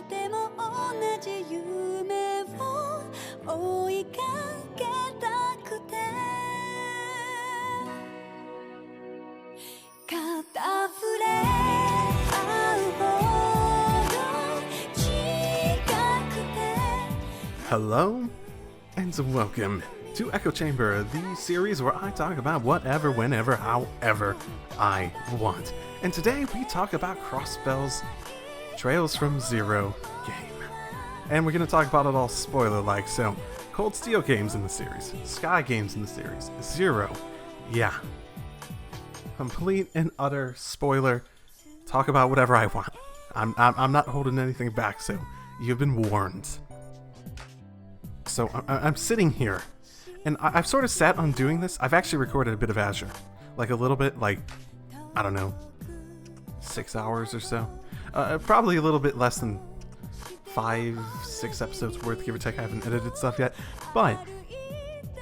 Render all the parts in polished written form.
ても同じ夢を追いかけたくて片触れ合うほど近くて Hello and welcome to Echochamber, the series where I talk about whatever, whenever, however I want. And today we talk about Crossbell's Trails from Zero game. And we're going to talk about it all spoiler-like, so Cold Steel games in the series, Sky games in the series, Zero, yeah. Complete and utter spoiler, talk about whatever I want. I'm not holding anything back, so you've been warned. So I'm sitting here, and I've sort of sat on doing this. I've actually recorded a bit of Azure. Like a little bit, like, I don't know, 6 hours or so. Probably a little bit less than 5-6 episodes worth, give or take. I haven't edited stuff yet. But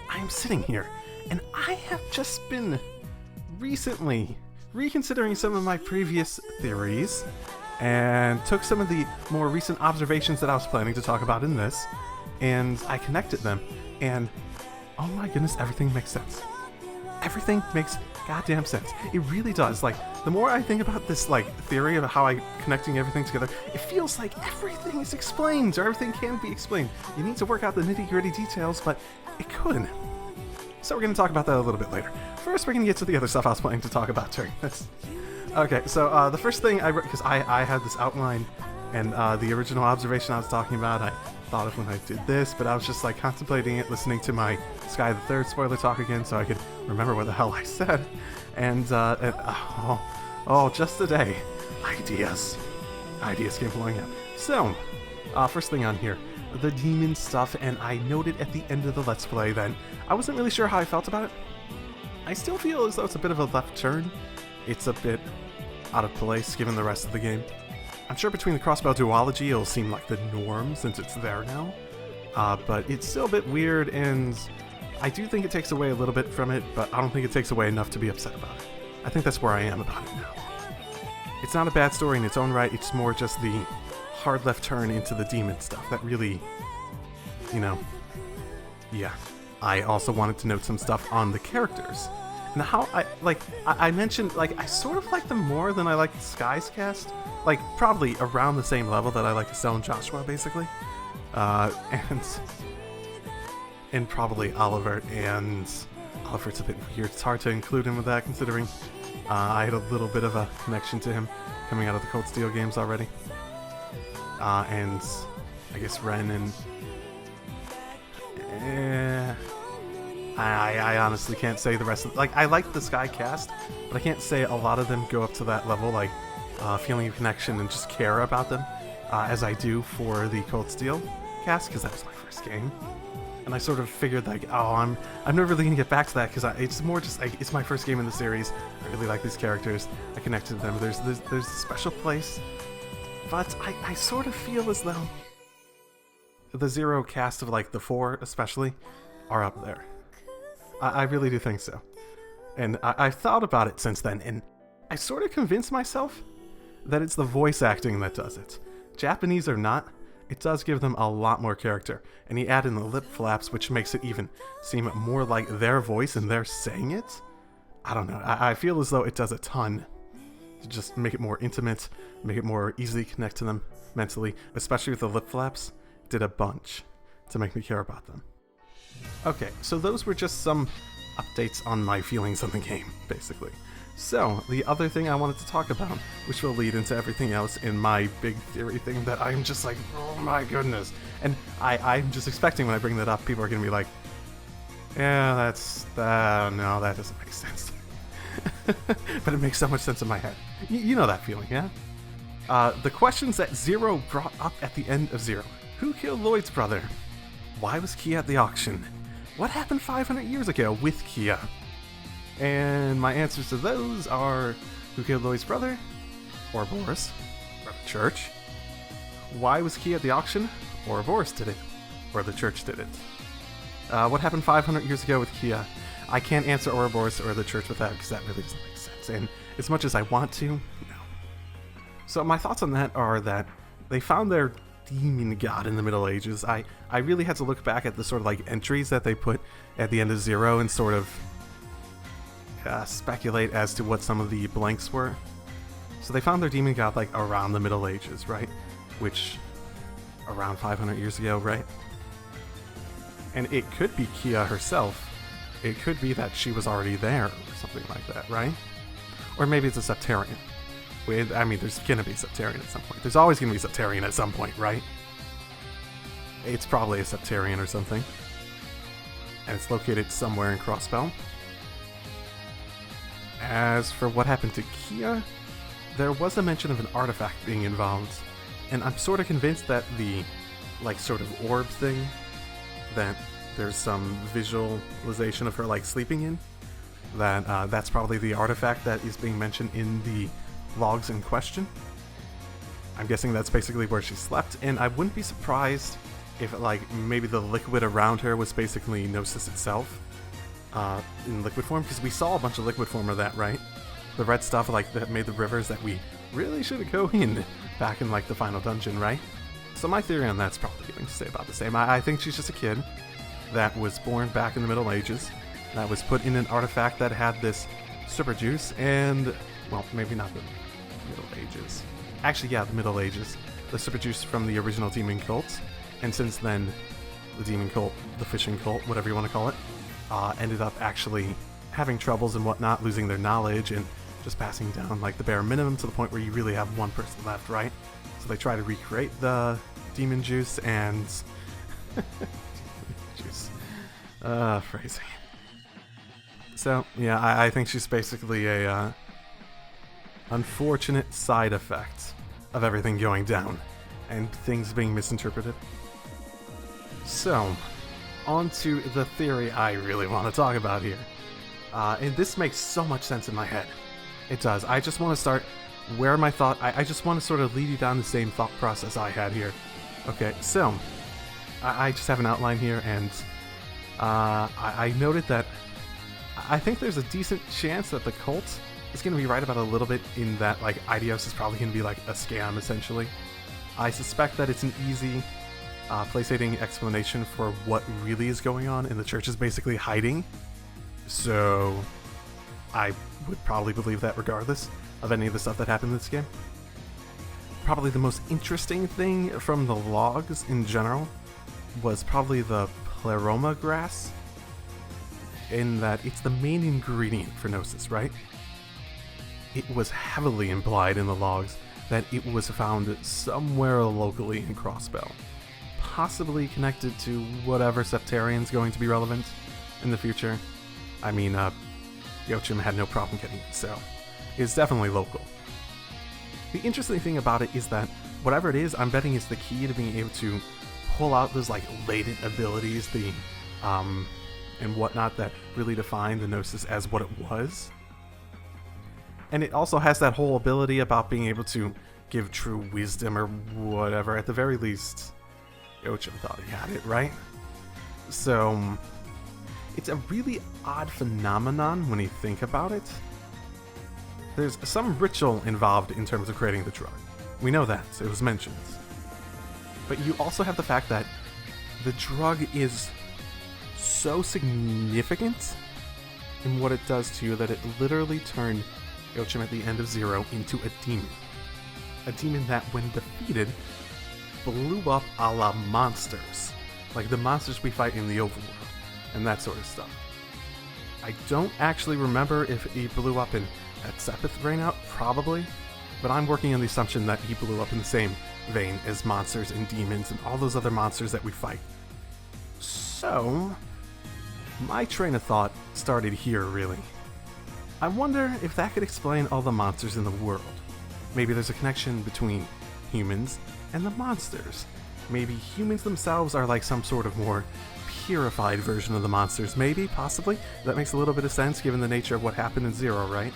I'm sitting here, and I have just been recently reconsidering some of my previous theories, and took some of the more recent observations that I was planning to talk about in this, and I connected them, and oh my goodness, everything makes sense. Everything makes goddamn sense. It really does. Like, the more I think about this, like, theory of how I'm connecting everything together, it feels like everything is explained, or everything can be explained. You need to work out the nitty-gritty details, but it could. So we're going to talk about that a little bit later. First, we're going to get to the other stuff I was planning to talk about during this. Okay, so the first thing because I had this outline, and the original observation I was talking about, I thought of when I did this, but I was just like contemplating it, listening to my Sky the Third spoiler talk again so I could remember what the hell I said. And just today, ideas came flowing out. So, first thing on here, the demon stuff, and I noted at the end of the Let's Play that I wasn't really sure how I felt about it. I still feel as though it's a bit of a left turn. It's a bit out of place given the rest of the game. I'm sure between the Crossbell duology it'll seem like the norm since it's there now, but it's still a bit weird, and I do think it takes away a little bit from it, but I don't think it takes away enough to be upset about it. I think that's where I am about it now. It's not a bad story in its own right, it's more just the hard left turn into the demon stuff that really, yeah. I also wanted to note some stuff on the characters. And how I mentioned, like, I sort of like them more than I like Sky's cast. Like, probably around the same level that I like Estelle and Joshua, basically. And probably Oliver, and Oliver's a bit weird. It's hard to include him with that, considering I had a little bit of a connection to him coming out of the Cold Steel games already. And I guess Ren and... I honestly can't say the rest of... Like, I like the Sky cast, but I can't say a lot of them go up to that level, like, feeling a connection and just care about them, as I do for the Cold Steel cast, because that was my first game. And I sort of figured, like, oh, I'm never really gonna get back to that, because it's more just, like, it's my first game in the series. I really like these characters. I connected to them. There's a special place. But I sort of feel as though the Zero cast of, like, the 4, especially, are up there. I really do think so. And I've thought about it since then, and I sort of convinced myself that it's the voice acting that does it. Japanese or not, it does give them a lot more character. And you add in the lip flaps, which makes it even seem more like their voice and they're saying it. I don't know. I feel as though it does a ton to just make it more intimate, make it more easily connect to them mentally, especially with the lip flaps. It did a bunch to make me care about them. Okay, so those were just some updates on my feelings on the game, basically. So, the other thing I wanted to talk about, which will lead into everything else in my big theory thing that I'm just like, oh my goodness. And I'm just expecting when I bring that up, people are going to be like, yeah, no, that doesn't make sense. But it makes so much sense in my head. You know that feeling, yeah? The questions that Zero brought up at the end of Zero. Who killed Lloyd's brother? Why was Kia at the auction? What happened 500 years ago with Kia? And my answers to those are, who killed Lloyd's brother? Ouroboros. Or the church. Why was Kia at the auction? Ouroboros did it. Or the church did it. What happened 500 years ago with Kia? I can't answer Ouroboros or the church with that because that really doesn't make sense. And as much as I want to, no. So my thoughts on that are that they found their demon god in the Middle Ages. I really had to look back at the sort of like entries that they put at the end of Zero and sort of speculate as to what some of the blanks were. So they found their demon god like around the Middle Ages, right? Which, around 500 years ago, right? And it could be Kia herself. It could be that she was already there or something like that, right? Or maybe it's a Septarian. I mean, there's gonna be Septarian at some point. There's always gonna be Septarian at some point, right? It's probably a Septarian or something. And it's located somewhere in Crossbell. As for what happened to Kia, there was a mention of an artifact being involved. And I'm sort of convinced that the, like, sort of orb thing, that there's some visualization of her, like, sleeping in, that that's probably the artifact that is being mentioned in the logs in question. I'm guessing that's basically where she slept, and I wouldn't be surprised if, like, maybe the liquid around her was basically Gnosis itself, in liquid form, because we saw a bunch of liquid form of that, right? The red stuff, like, that made the rivers that we really should go in back in, like, the final dungeon, right? So my theory on that's probably going to stay about the same. I think she's just a kid that was born back in the Middle Ages, that was put in an artifact that had this super juice, and, well, maybe not the Middle Ages. Actually, yeah, the Middle Ages. The super juice from the original demon cult, and since then, the demon cult, the fishing cult, whatever you want to call it, ended up actually having troubles and whatnot, losing their knowledge, and just passing down, like, the bare minimum to the point where you really have one person left, right? So they try to recreate the demon juice, and... juice. Phrasing. So, yeah, I think she's basically a, unfortunate side effect of everything going down, and things being misinterpreted. So, on to the theory I really want to talk about here. And this makes so much sense in my head. It does. I just want to start where my thought... I just want to sort of lead you down the same thought process I had here. Okay, so... I just have an outline here, and... I noted that... I think there's a decent chance that the cult is going to be right about a little bit in that, like, Eidos is probably going to be, like, a scam, essentially. I suspect that it's an easy... placating explanation for what really is going on, and the church is basically hiding. So... I would probably believe that regardless of any of the stuff that happened in this game. Probably the most interesting thing from the logs in general was probably the pleroma grass, in that it's the main ingredient for Gnosis, right? It was heavily implied in the logs that it was found somewhere locally in Crossbell, possibly connected to whatever Septarian's going to be relevant in the future. I mean, Echochamber had no problem getting it, so it's definitely local. The interesting thing about it is that whatever it is, I'm betting is the key to being able to pull out those, like, latent abilities, the and whatnot that really define the Gnosis as what it was. And it also has that whole ability about being able to give true wisdom or whatever. At the very least, Echochamber thought he had it, right? So... it's a really odd phenomenon when you think about it. There's some ritual involved in terms of creating the drug. We know that, it was mentioned. But you also have the fact that the drug is so significant in what it does to you that it literally turned Echochamber at the end of Zero into a demon. A demon that, when defeated, blew up a la monsters. Like the monsters we fight in the overworld. And that sort of stuff. I don't actually remember if he blew up in Sepith Rainout, probably, but I'm working on the assumption that he blew up in the same vein as monsters and demons and all those other monsters that we fight. So, my train of thought started here, really. I wonder if that could explain all the monsters in the world. Maybe there's a connection between humans and the monsters. Maybe humans themselves are like some sort of more purified version of the monsters. Maybe, possibly. That makes a little bit of sense given the nature of what happened in Zero, right?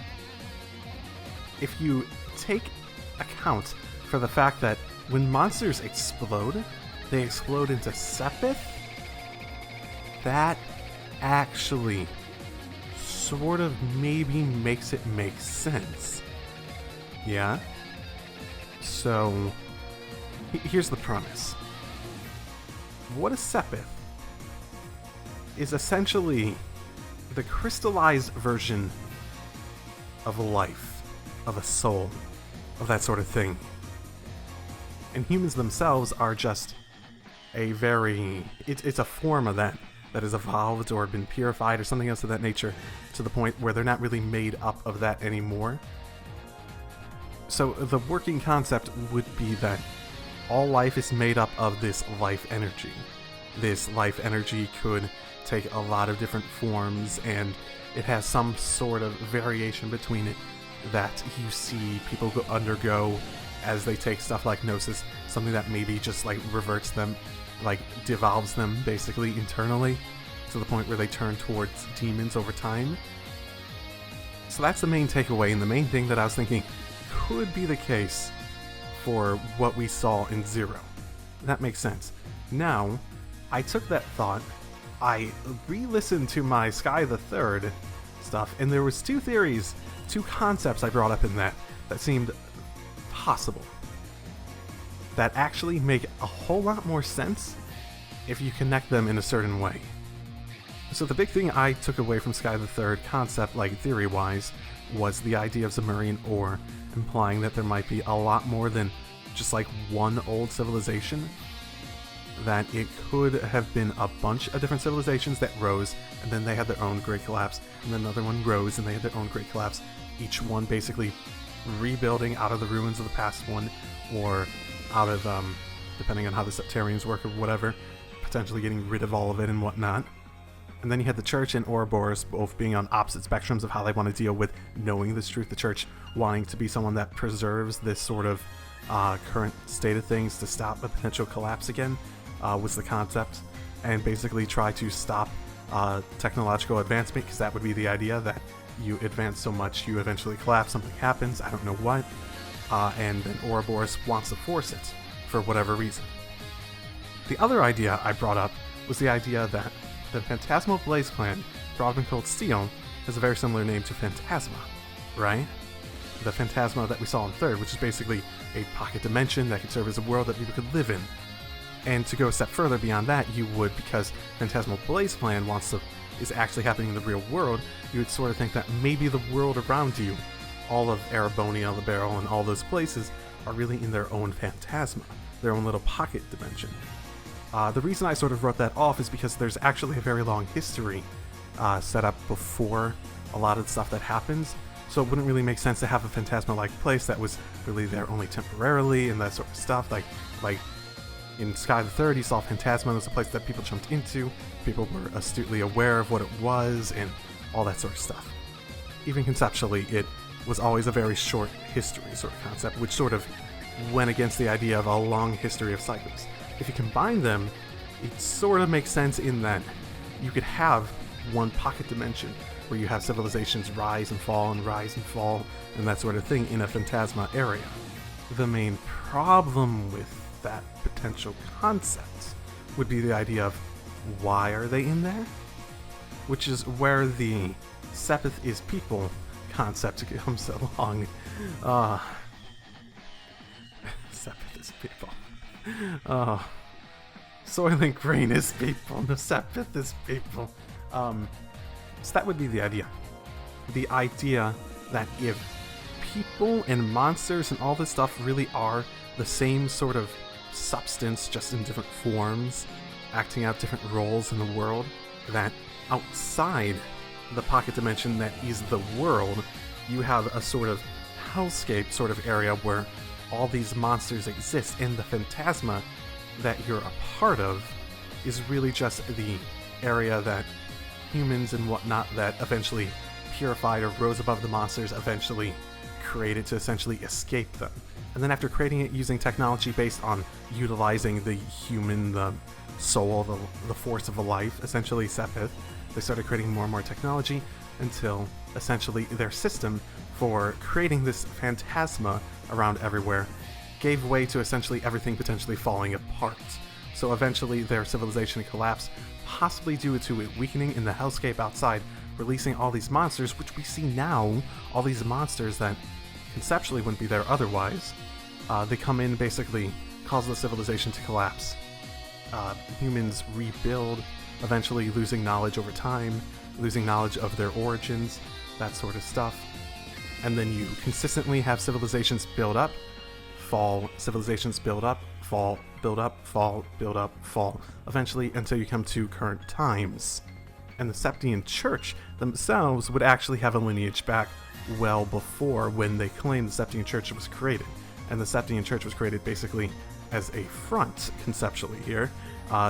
If you take account for the fact that when monsters explode, they explode into Sepith, that actually sort of maybe makes it make sense. Yeah? So, Here's the premise. What is Sepith is essentially the crystallized version of a life, of a soul, of that sort of thing. And humans themselves are just a very... It's a form of that has evolved or been purified or something else of that nature, to the point where they're not really made up of that anymore. So the working concept would be that all life is made up of this life energy. This life energy could take a lot of different forms, and it has some sort of variation between it that you see people undergo as they take stuff like Gnosis, something that maybe just like reverts them, like devolves them basically internally to the point where they turn towards demons over time. So that's the main takeaway, and the main thing that I was thinking could be the case for what we saw in Zero. That makes sense. Now, I took that thought, I re-listened to my Sky the Third stuff, and there was two theories, two concepts I brought up in that seemed possible, that actually make a whole lot more sense if you connect them in a certain way. So the big thing I took away from Sky the Third concept, like theory-wise, was the idea of Zemurian ore, implying that there might be a lot more than just like one old civilization, that it could have been a bunch of different civilizations that rose, and then they had their own great collapse, and then another one rose and they had their own great collapse, each one basically rebuilding out of the ruins of the past one, or out of, depending on how the Septarians work or whatever, potentially getting rid of all of it and whatnot. And then you had the Church and Ouroboros both being on opposite spectrums of how they want to deal with knowing this truth. The Church wanting to be someone that preserves this sort of current state of things to stop a potential collapse again, was the concept, and basically try to stop technological advancement, because that would be the idea, that you advance so much you eventually collapse, something happens, I don't know what, and then Ouroboros wants to force it for whatever reason. The other idea I brought up was the idea that the Phantasmal Blaze Clan, Broadman Cold Steel, has a very similar name to Phantasma, right? The Phantasma that we saw in Third, which is basically a pocket dimension that could serve as a world that people could live in. And to go a step further beyond that, you would, because Phantasmal Blaze Clan is actually happening in the real world, you would sort of think that maybe the world around you, all of Erebonia, the Barrel, and all those places, are really in their own Phantasma, their own little pocket dimension. The reason I sort of wrote that off is because there's actually a very long history set up before a lot of the stuff that happens, so it wouldn't really make sense to have a Phantasma-like place that was really there only temporarily and that sort of stuff. Like in Sky the Third, you saw Phantasma was a place that people jumped into, people were astutely aware of what it was, and all that sort of stuff. Even conceptually, it was always a very short history sort of concept, which sort of went against the idea of a long history of cycles. If you combine them, it sort of makes sense in that you could have one pocket dimension where you have civilizations rise and fall and rise and fall and that sort of thing in a Phantasma area. The main problem with that potential concept would be the idea of why are they in there? Which is where the Sepith is people concept comes along. Sepith is people. Soylent Green is people. The Sepith is people. So that would be the idea. The idea that if people and monsters and all this stuff really are the same sort of substance, just in different forms, acting out different roles in the world, that outside the pocket dimension that is the world, you have a sort of hellscape sort of area where all these monsters exist, and the Phantasma that you're a part of is really just the area that humans and whatnot that eventually purified or rose above the monsters eventually created to essentially escape them. And then after creating it using technology based on utilizing the human, the soul, the force of a life, essentially Sepith, they started creating more and more technology until essentially their system for creating this Phantasma around everywhere gave way to essentially everything potentially falling apart. So eventually their civilization collapsed, possibly due to it weakening in the hellscape outside, releasing all these monsters, which we see now, all these monsters that conceptually wouldn't be there otherwise. They come in basically causes the civilization to collapse. Humans rebuild, eventually losing knowledge over time, losing knowledge of their origins, that sort of stuff. And then you consistently have civilizations build up, fall, civilizations build up, fall, build up, fall, build up, fall, eventually until you come to current times. And the Septian Church themselves would actually have a lineage back well before when they claim the Septian Church was created. And the Septian Church was created basically as a front, conceptually here,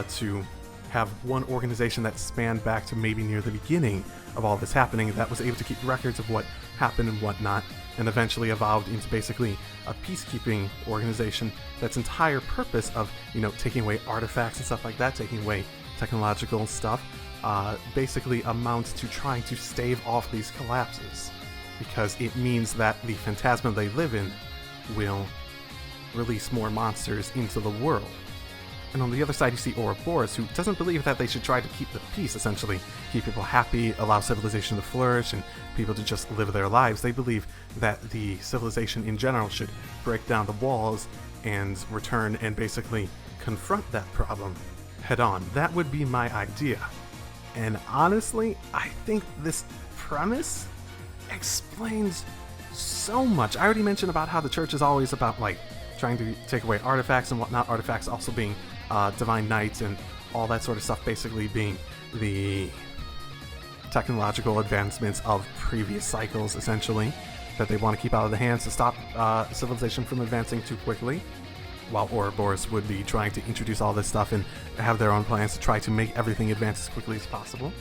to have one organization that spanned back to maybe near the beginning of all this happening, that was able to keep records of what happened and whatnot, and eventually evolved into basically a peacekeeping organization that's entire purpose of, taking away artifacts and stuff like that, taking away technological stuff, basically amounts to trying to stave off these collapses, because it means that the phantasma they live in will release more monsters into the world. And on the other side, you see Ouroboros, who doesn't believe that they should try to keep the peace, essentially. Keep people happy, allow civilization to flourish, and people to just live their lives. They believe that the civilization in general should break down the walls and return and basically confront that problem head on. That would be my idea. And honestly, I think this premise explains so much. I already mentioned about how the church is always about, trying to take away artifacts and whatnot, artifacts also being divine knights and all that sort of stuff, basically being the technological advancements of previous cycles, essentially, that they want to keep out of the hands to stop civilization from advancing too quickly, while Ouroboros would be trying to introduce all this stuff and have their own plans to try to make everything advance as quickly as possible.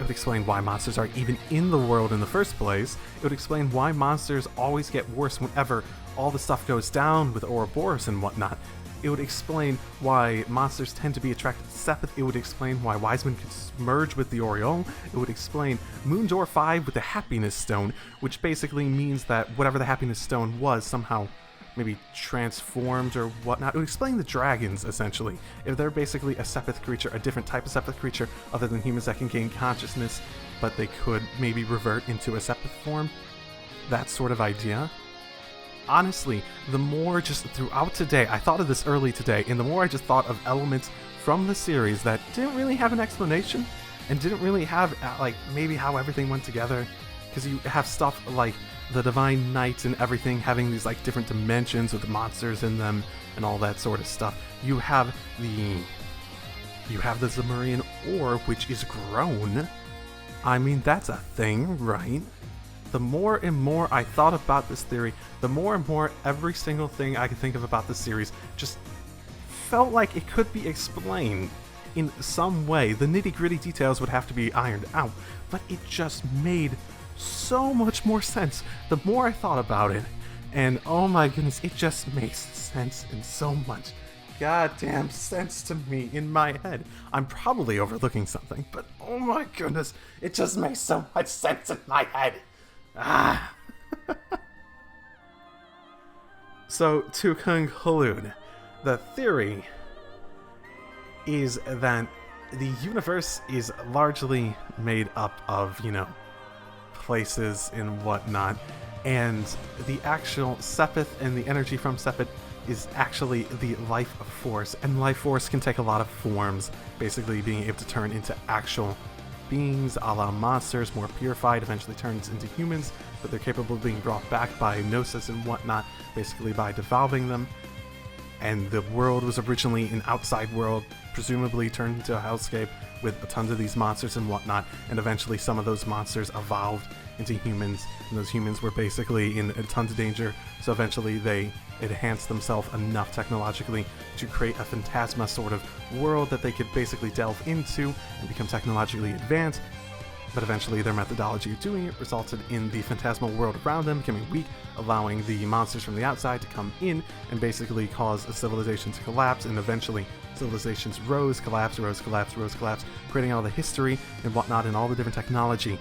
It would explain why monsters are even in the world in the first place. It would explain why monsters always get worse whenever all the stuff goes down with Ouroboros and whatnot. It would explain why monsters tend to be attracted to Sepith. It would explain why Wiseman could merge with the Oriole. It would explain Moondor 5 with the Happiness Stone, which basically means that whatever the Happiness Stone was somehow maybe transformed or whatnot. It would explain the dragons, essentially. If they're basically a Sepith creature, a different type of Sepith creature other than humans that can gain consciousness, but they could maybe revert into a Sepith form. That sort of idea. Honestly, the more just throughout today, I thought of this early today, and the more I just thought of elements from the series that didn't really have an explanation, and didn't really have, maybe how everything went together. Because you have stuff like the Divine Knights and everything having these, different dimensions with the monsters in them, and all that sort of stuff. You have the Zemurian Orb, which is grown. I mean, that's a thing, right? The more and more I thought about this theory, the more and more every single thing I could think of about the series just felt like it could be explained in some way. The nitty-gritty details would have to be ironed out, but it just made so much more sense the more I thought about it. And oh my goodness, it just makes sense in so much goddamn sense to me in my head. I'm probably overlooking something, but oh my goodness, it just makes so much sense in my head. So, to conclude, the theory is that the universe is largely made up of, places and whatnot, and the actual Sepith and the energy from Sepith is actually the life force, and life force can take a lot of forms, basically being able to turn into actual beings, a la monsters, more purified, eventually turns into humans, but they're capable of being brought back by gnosis and whatnot, basically by devolving them. And the world was originally an outside world, presumably turned into a hellscape with a ton of these monsters and whatnot, and eventually some of those monsters evolved into humans, and those humans were basically in a ton of danger, so eventually they enhanced themselves enough technologically to create a phantasma sort of world that they could basically delve into and become technologically advanced. But eventually their methodology of doing it resulted in the phantasmal world around them becoming weak, allowing the monsters from the outside to come in and basically cause a civilization to collapse, and eventually civilizations rose, collapse, rose, collapse, rose, collapse, creating all the history and whatnot and all the different technology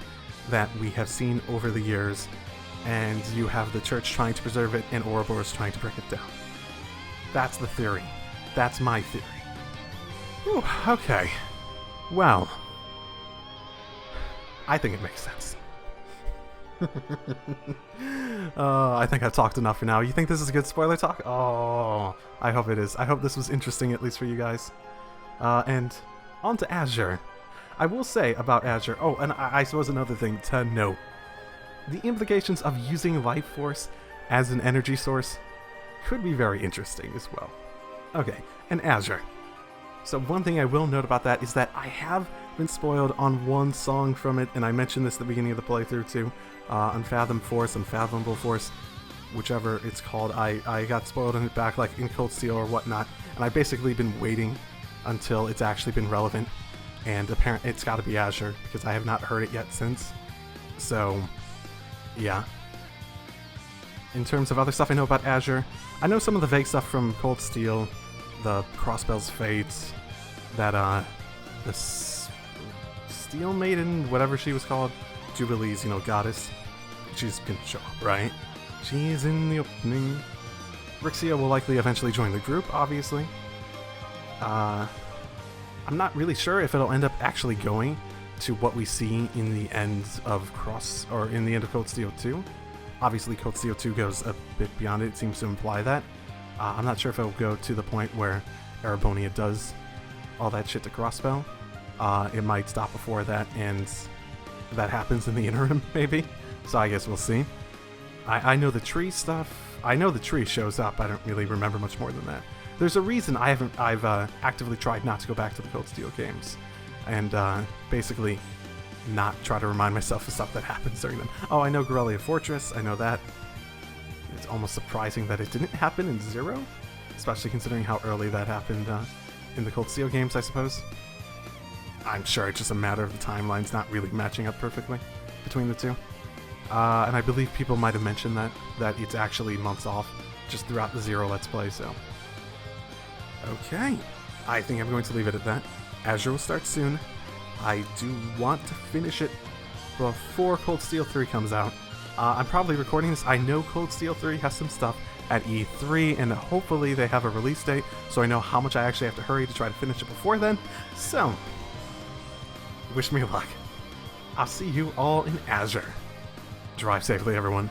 that we have seen over the years. And you have the church trying to preserve it and Ouroboros trying to break it down. That's the theory. That's my theory. Whew, okay. Well, I think it makes sense. I think I've talked enough for now. You think this is a good spoiler talk? Oh, I hope it is. I hope this was interesting, at least for you guys. And on to Azure. I will say about Azure, oh, and I suppose another thing to note, the implications of using life force as an energy source could be very interesting as well. Okay, and Azure. So one thing I will note about that is that I have been spoiled on one song from it, and I mentioned this at the beginning of the playthrough too. Unfathomable Force, whichever it's called. I got spoiled on it back like in Cold Steel or whatnot, and I've basically been waiting until it's actually been relevant, and apparently it's got to be Azure because I have not heard it yet since. So, yeah. In terms of other stuff I know about Azure, I know some of the vague stuff from Cold Steel, the Crossbell's fate, that the Steel Maiden, whatever she was called, Jubilee's, goddess. She's gonna show up, right? She's in the opening. Rixia will likely eventually join the group, obviously. I'm not really sure if it'll end up actually going to what we see in the end of in the end of Cold Steel 2. Obviously, Cold Steel 2 goes a bit beyond it. It seems to imply that. I'm not sure if it'll go to the point where Erabonia does all that shit to Crossbell. It might stop before that, and that happens in the interim, maybe. So I guess we'll see. I know the tree stuff. I know the tree shows up. I don't really remember much more than that. There's a reason I've actively tried not to go back to the Cold Steel games, and basically not try to remind myself of stuff that happens during them. Oh, I know Gorelia Fortress. I know that. It's almost surprising that it didn't happen in Zero, especially considering how early that happened in the Cold Steel games, I suppose. I'm sure it's just a matter of the timelines not really matching up perfectly between the two. And I believe people might have mentioned that it's actually months off just throughout the Zero Let's Play, so. Okay, I think I'm going to leave it at that. Azure will start soon. I do want to finish it before Cold Steel 3 comes out. I'm probably recording this. I know Cold Steel 3 has some stuff at E3, and hopefully they have a release date, so I know how much I actually have to hurry to try to finish it before then. So, wish me luck. I'll see you all in Azure. Drive safely, everyone.